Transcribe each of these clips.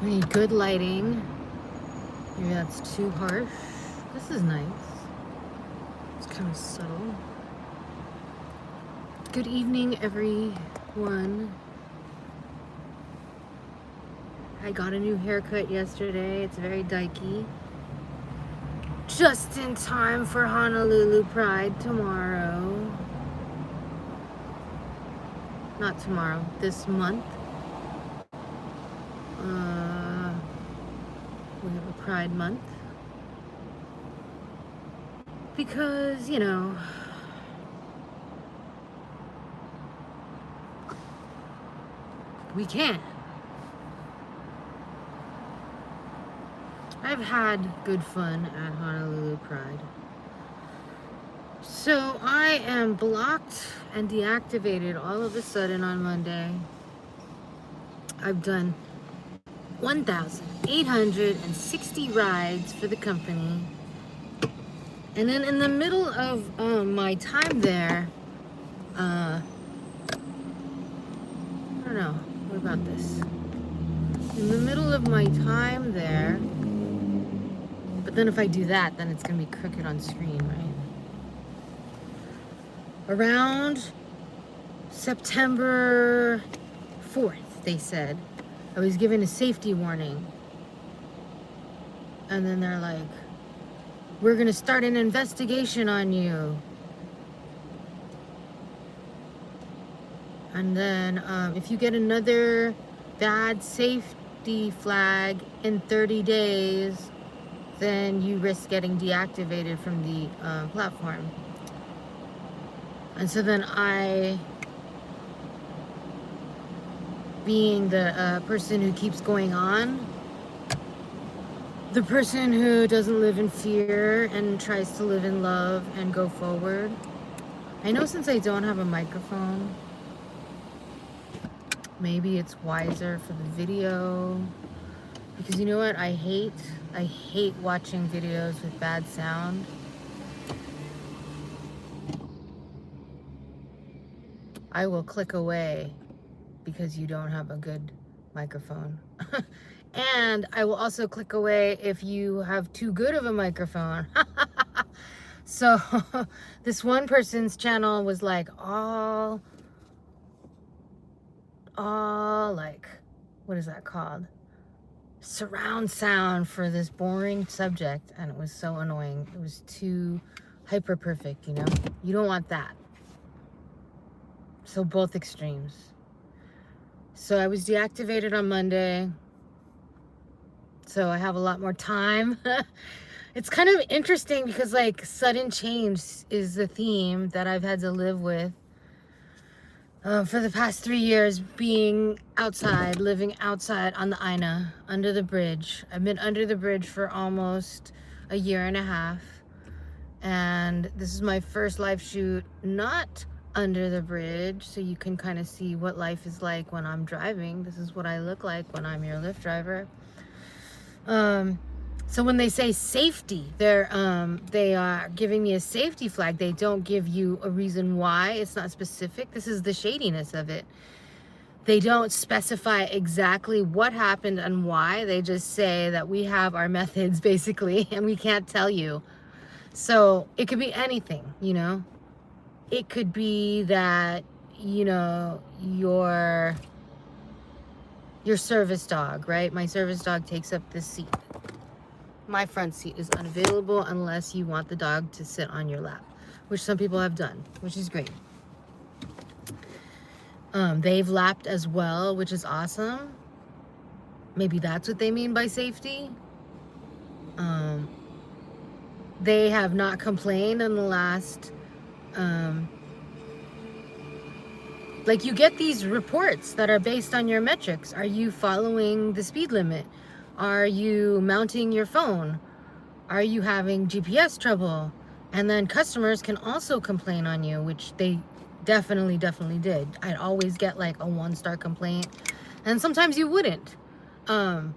We need good lighting. Maybe that's too harsh. This is nice. It's kind of subtle. Good evening, everyone. I got a new haircut yesterday. It's very dykey. Just in time for Honolulu Pride tomorrow. Not tomorrow, this month. We have a Pride Month. Because, you know, we can. I've had good fun at Honolulu Pride. So I am blocked and deactivated all of a sudden on Monday. I've done 1,860 rides for the company. And then in the middle of my time there, I don't know, what about this? In the middle of my time there, but then if I do that, then it's gonna be crooked on screen, right? Around September 4th, they said, I was given a safety warning. And then they're like, we're gonna start an investigation on you. And then if you get another bad safety flag in 30 days, then you risk getting deactivated from the platform. And so then I, being the person who keeps going on, the person who doesn't live in fear and tries to live in love and go forward. I know since I don't have a microphone, maybe it's wiser for the video. Because you know what I hate? I hate watching videos with bad sound. I will click away because you don't have a good microphone. And I will also click away if you have too good of a microphone. So this one person's channel was like all like, what is that called? Surround sound for this boring subject, and it was so annoying. It was too hyper perfect, you know? You don't want that. So both extremes. So I was deactivated on Monday. So I have a lot more time. It's kind of interesting because like sudden change is the theme that I've had to live with for the past 3 years, being outside, living outside on the Ina, under the bridge. I've been under the bridge for almost a year and a half. And this is my first live shoot, not under the bridge, so you can kind of see what life is like when I'm driving. This is what I look like when I'm your Lyft driver. So when they say safety, they are giving me a safety flag. They don't give you a reason why. It's not specific. This is the shadiness of it. They don't specify exactly what happened and why. They just say that we have our methods, basically, and we can't tell you. So it could be anything, you know. It could be that, you know, your service dog, right? My service dog takes up this seat. My front seat is unavailable unless you want the dog to sit on your lap, which some people have done, which is great. They've lapped as well, which is awesome. Maybe that's what they mean by safety. They have not complained in the last, like you get these reports that are based on your metrics. Are you following the speed limit? Are you mounting your phone? Are you having GPS trouble? And then customers can also complain on you, which they definitely did. I'd always get like a 1-star complaint, and sometimes you wouldn't. But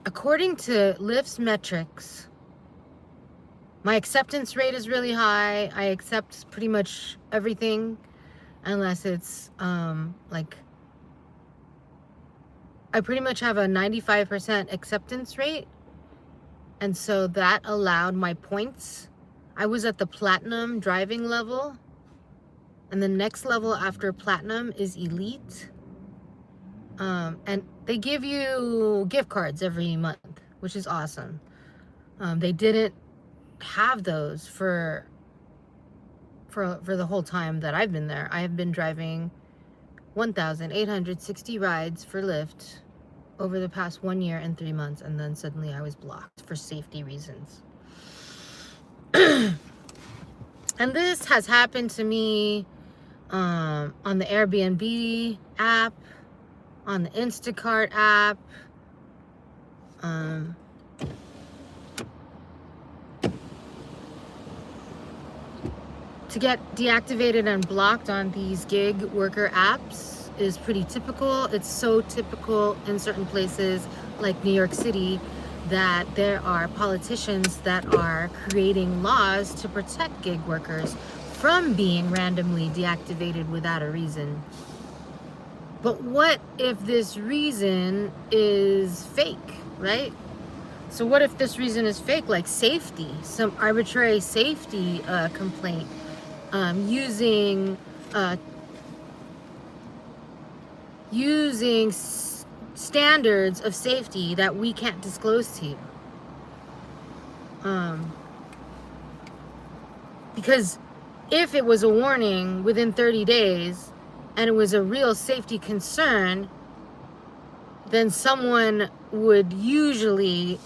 according to Lyft's metrics, my acceptance rate is really high. I accept pretty much everything unless it's like I pretty much have a 95% acceptance rate. And so that allowed my points. I was at the platinum driving level. And the next level after platinum is elite. And they give you gift cards every month, which is awesome. They didn't have those for the whole time that I've been there. I have been driving 1,860 rides for LYFT over the past 1 year and 3 months, and then suddenly I was blocked for safety reasons. And this has happened to me on the Airbnb app, on the Instacart app, to get deactivated and blocked on these gig worker apps is pretty typical. It's so typical in certain places like New York City that there are politicians that are creating laws to protect gig workers from being randomly deactivated without a reason. But what if this reason is fake, right? So what if this reason is fake, like safety, some arbitrary safety complaint, using standards of safety that we can't disclose to you. Because if it was a warning within 30 days and it was a real safety concern, then someone would usually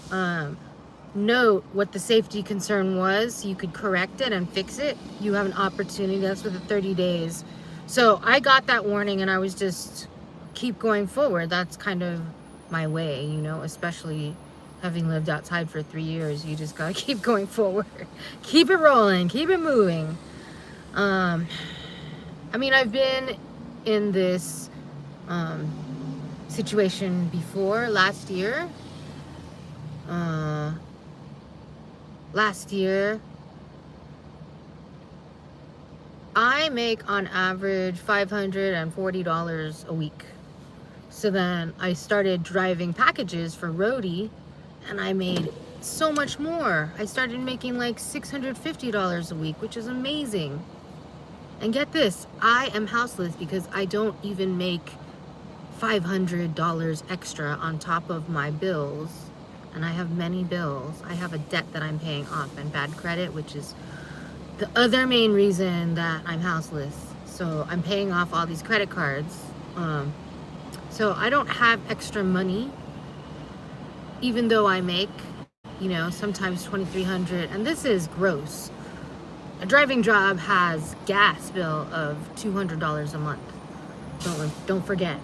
note what the safety concern was. You could correct it and fix it. You have an opportunity. That's with the 30 days. So I got that warning and I was just keep going forward. That's kind of my way, you know, especially having lived outside for 3 years. You just gotta keep going forward. Keep it rolling, keep it moving. I mean, I've been in this situation before. Last year, I make on average $540 a week. So then I started driving packages for roadie and I made so much more. I started making like $650 a week, which is amazing. And get this, I am houseless because I don't even make $500 extra on top of my bills. And I have many bills. I have a debt that I'm paying off and bad credit, which is the other main reason that I'm houseless. So I'm paying off all these credit cards. So I don't have extra money, even though I make, you know, sometimes $2,300, and this is gross. A driving job has gas bill of $200 a month. Don't forget.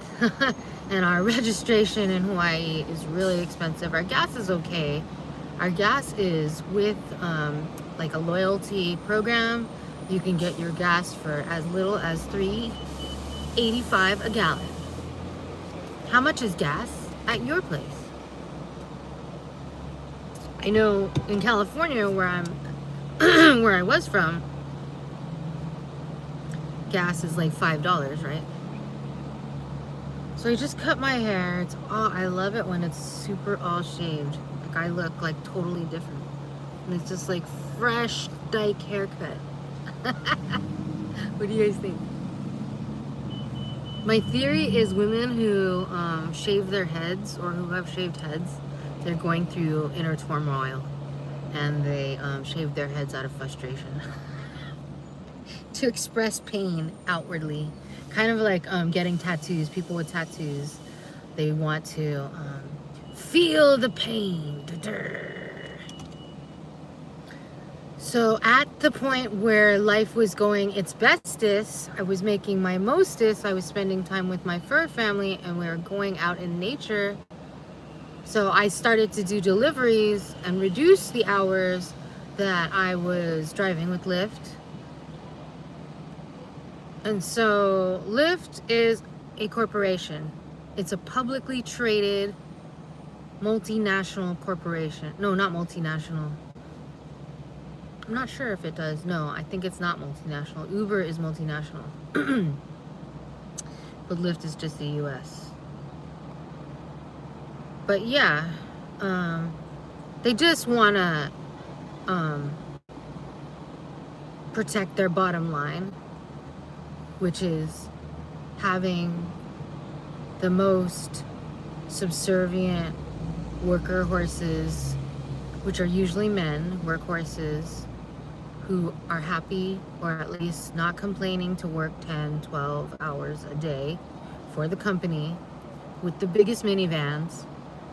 And our registration in Hawaii is really expensive. Our gas is okay. Our gas is with like a loyalty program. You can get your gas for as little as $3.85 a gallon. How much is gas at your place? I know in California, where I'm where I was from, gas is like $5, right? So I just cut my hair. It's all, I love it when it's super all shaved. Like I look like totally different. And it's just like fresh dyke haircut. What do you guys think? My theory is women who shave their heads or who have shaved heads, they're going through inner turmoil and they shave their heads out of frustration to express pain outwardly. Kind of like getting tattoos. People with tattoos, they want to feel the pain. So at the point where life was going its bestest, I was making my mostest, I was spending time with my fur family and we were going out in nature. So I started to do deliveries and reduce the hours that I was driving with LYFT. And so LYFT is a corporation. It's a publicly traded multinational corporation. No, not multinational. I'm not sure if it does. No, I think it's not multinational. Uber is multinational. But LYFT is just the US. But yeah, they just want to protect their bottom line, which is having the most subservient worker horses, which are usually men, workhorses, who are happy or at least not complaining to work 10, 12 hours a day for the company with the biggest minivans,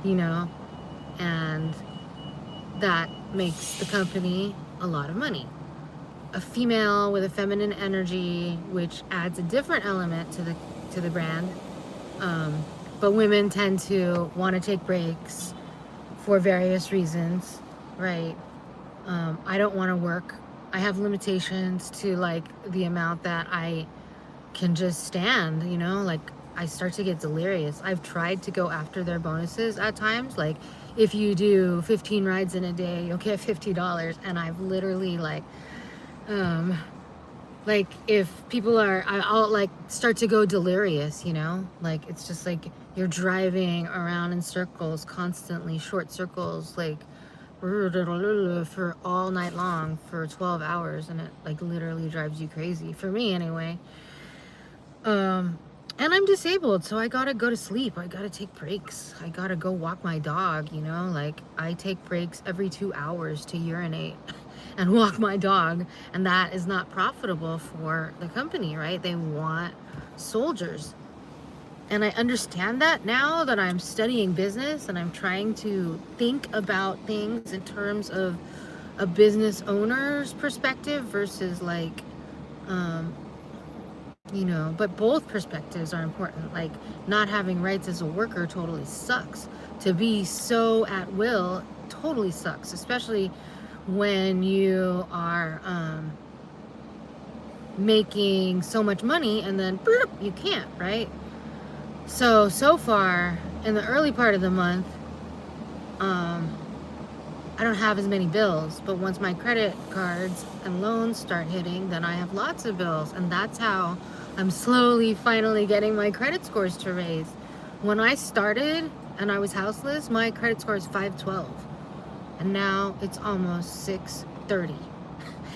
you know, and that makes the company a lot of money. A female with a feminine energy, which adds a different element to the brand. But women tend to want to take breaks for various reasons, right? I don't want to work. I have limitations to like the amount that I can just stand, you know, like I start to get delirious. I've tried to go after their bonuses at times. Like if you do 15 rides in a day, you'll get $50. And I've literally like if people are, I'll like start to go delirious, you know, like it's just like you're driving around in circles constantly, short circles, like for all night long for 12 hours, and it like literally drives you crazy, for me anyway. And I'm disabled, so I gotta go to sleep. I gotta take breaks. I gotta go walk my dog, you know, like I take breaks every 2 hours to urinate and walk my dog, and that is not profitable for the company, right? They want soldiers. And I understand that now that I'm studying business and I'm trying to think about things in terms of a business owner's perspective versus like, you know, but both perspectives are important. Like not having rights as a worker totally sucks. To be so at will totally sucks, especially when you are making so much money and then you can't, right? So far in the early part of the month, I don't have as many bills, but once my credit cards and loans start hitting, then I have lots of bills, and that's how I'm slowly finally getting my credit scores to raise. When I started and I was houseless, my credit score is 512, and now it's almost 630.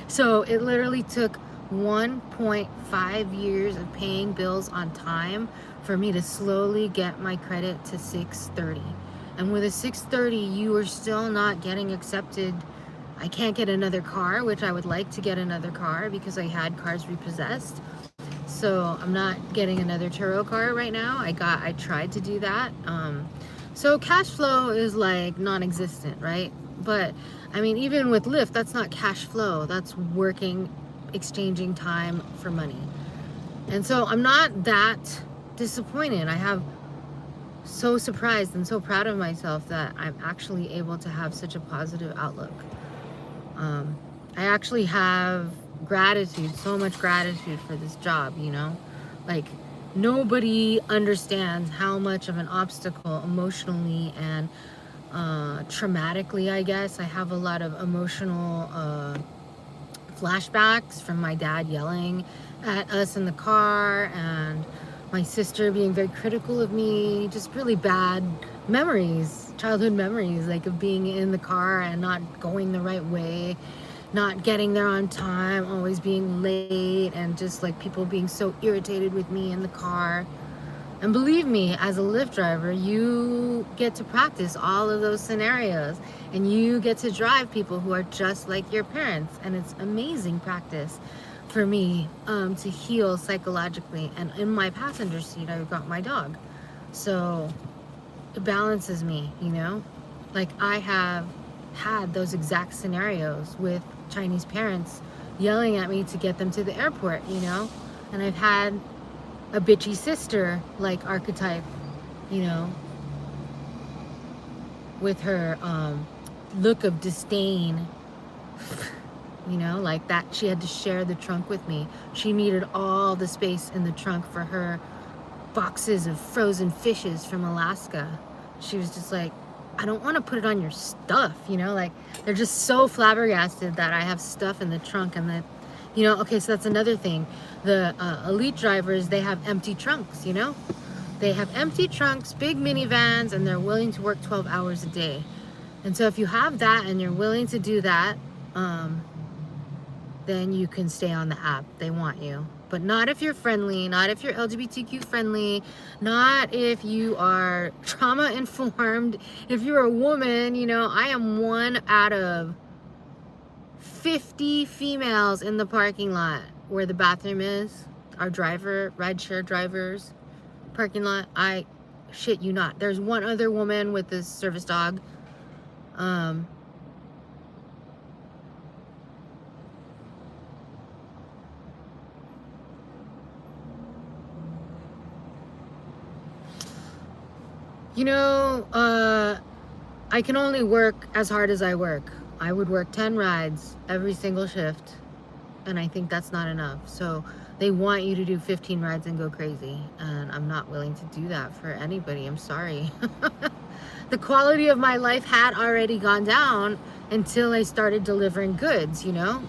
So it literally took 1.5 years of paying bills on time for me to slowly get my credit to 630. And with a 630, you are still not getting accepted. I can't get another car, which I would like to get another car because I had cars repossessed. So I'm not getting another Turo car right now. I tried to do that. So cash flow is like non-existent, right? But I mean, even with LYFT, that's not cash flow. That's working, exchanging time for money. And so I'm not that disappointed. I have so surprised and so proud of myself that I'm actually able to have such a positive outlook. I actually have gratitude, so much gratitude for this job, you know? Like, nobody understands how much of an obstacle emotionally and traumatically, I guess. I have a lot of emotional flashbacks from my dad yelling at us in the car and my sister being very critical of me. Just really bad memories, childhood memories, like of being in the car and not going the right way, not getting there on time, always being late, and just like people being so irritated with me in the car. And believe me, as a LYFT driver, you get to practice all of those scenarios, and you get to drive people who are just like your parents, and it's amazing practice for me to heal psychologically. And in my passenger seat, I've got my dog, so it balances me, you know? Like, I have had those exact scenarios with Chinese parents yelling at me to get them to the airport, you know? And I've had a bitchy sister like archetype, you know, with her look of disdain, you know, like that she had to share the trunk with me. She needed all the space in the trunk for her boxes of frozen fishes from Alaska. She was just like, I don't want to put it on your stuff, you know, like they're just so flabbergasted that I have stuff in the trunk. And that, you know, okay, so that's another thing. The elite drivers, they have empty trunks, you know, They have empty trunks, big minivans, and they're willing to work 12 hours a day. And so if you have that and you're willing to do that, then you can stay on the app. They want you. But not if you're friendly, not if you're LGBTQ friendly, not if you are trauma informed. If you're a woman, you know, I am one out of 50 females in the parking lot where the bathroom is. Our rideshare drivers parking lot. I shit you not. There's one other woman with this service dog. You know, I can only work as hard as I work. I would work 10 rides every single shift, and I think that's not enough. So they want you to do 15 rides and go crazy, and I'm not willing to do that for anybody. I'm sorry. The quality of my life had already gone down until I started delivering goods, you know?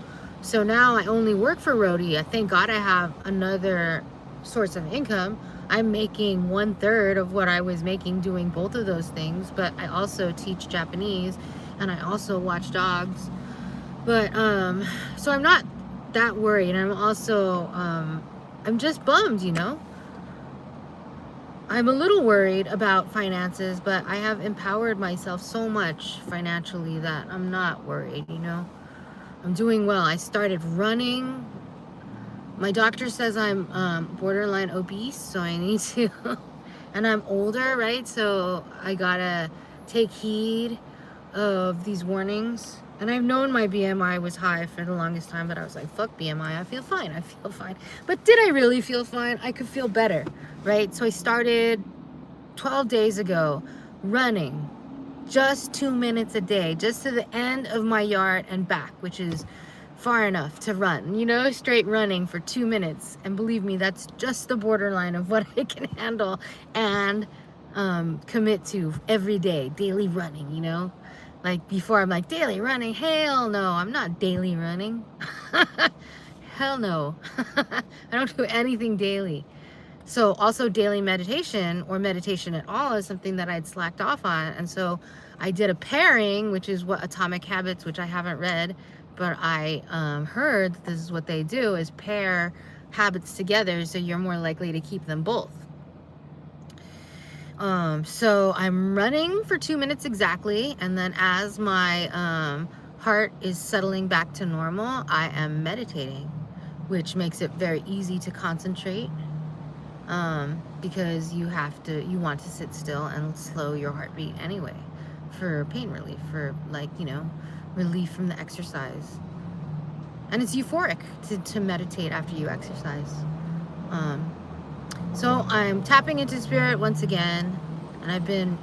So now I only work for Roadie. Thank God I have another source of income. I'm making 1/3 of what I was making doing both of those things, but I also teach Japanese and I also watch dogs. But so I'm not that worried. I'm also I'm just bummed, you know. I'm a little worried about finances, but I have empowered myself so much financially that I'm not worried, you know. I'm doing well. I started running. My doctor says I'm borderline obese, so I need to, and I'm older, right? So I gotta take heed of these warnings. And I've known my BMI was high for the longest time, but I was like, fuck BMI, I feel fine, I feel fine. But did I really feel fine? I could feel better, right? So I started 12 days ago running just 2 minutes a day, just to the end of my yard and back, which is far enough to run, you know, straight running for 2 minutes. And believe me, that's just the borderline of what I can handle and commit to every day, daily running, you know. Like before I'm like, daily running, hell no, I'm not daily running. Hell no. I don't do anything daily. So also daily meditation or meditation at all is something that I'd slacked off on. And so I did a pairing, which is what Atomic Habits, which I haven't read, but I heard that this is what they do, is pair habits together so you're more likely to keep them both. So I'm running for 2 minutes exactly, and then as my heart is settling back to normal, I am meditating, which makes it very easy to concentrate, because you want to sit still and slow your heartbeat anyway for pain relief, for, like, you know, relief from the exercise. And it's euphoric to meditate after you exercise. So I'm tapping into spirit once again, and I've been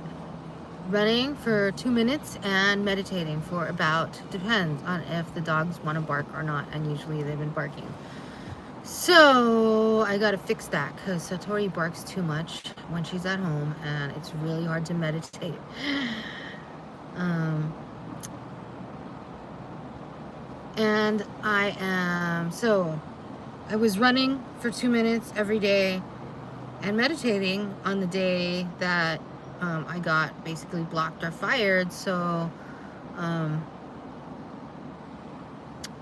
running for 2 minutes and meditating for about, depends on if the dogs want to bark or not, and usually they've been barking. So I gotta fix that, because Satori barks too much when she's at home, and it's really hard to meditate. And so I was running for 2 minutes every day and meditating on the day that I got basically blocked or fired. So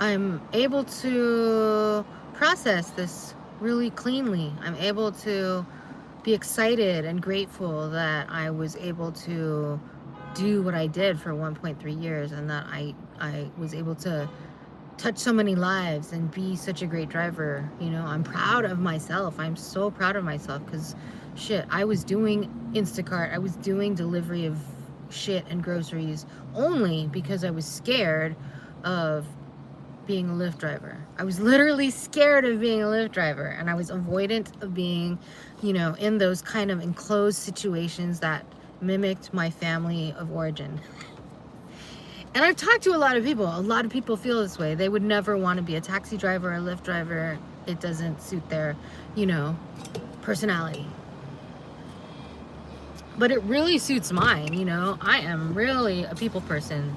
I'm able to process this really cleanly. I'm able to be excited and grateful that I was able to do what I did for 1.3 years, and that I was able to touch so many lives and be such a great driver. You know, I'm proud of myself. I'm so proud of myself, because shit, I was doing Instacart, I was doing delivery of shit and groceries only because I was scared of being a Lyft driver. I was literally scared of being a Lyft driver, and I was avoidant of being, you know, in those kind of enclosed situations that mimicked my family of origin. And I've talked to a lot of people. A lot of people feel this way. They would never want to be a taxi driver or a Lyft driver. It doesn't suit their, you know, personality. But it really suits mine, you know. I am really a people person.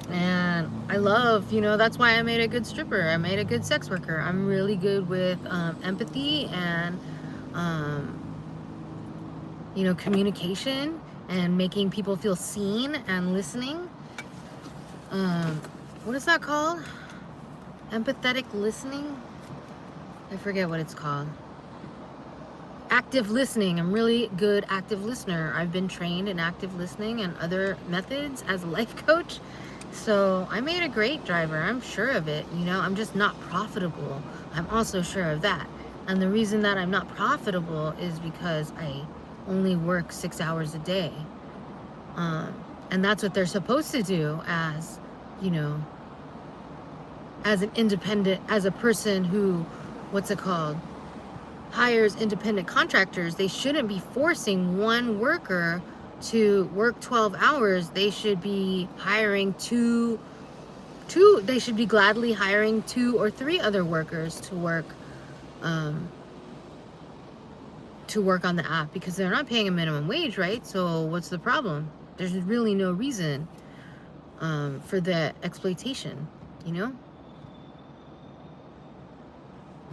And I love, you know, that's why I made a good stripper. I made a good sex worker. I'm really good with empathy and you know, communication and making people feel seen and listening. What is that called? Empathetic listening? I forget what it's called. Active listening. I'm really good active listener. I've been trained in active listening and other methods as a life coach. So I made a great driver. I'm sure of it. You know, I'm just not profitable. I'm also sure of that. And the reason that I'm not profitable is because I only work 6 hours a day. And that's what they're supposed to do as, you know, as an independent, as a person who, what's it called, hires independent contractors. They shouldn't be forcing one worker to work 12 hours. They should be hiring they should be gladly hiring 2 or 3 other workers to work on the app, because they're not paying a minimum wage, right? So what's the problem? There's really no reason for the exploitation, you know?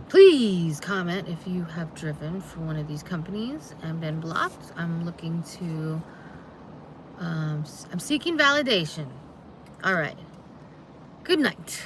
Please comment if you have driven for one of these companies and been blocked. I'm looking to, I'm seeking validation. All right. Good night.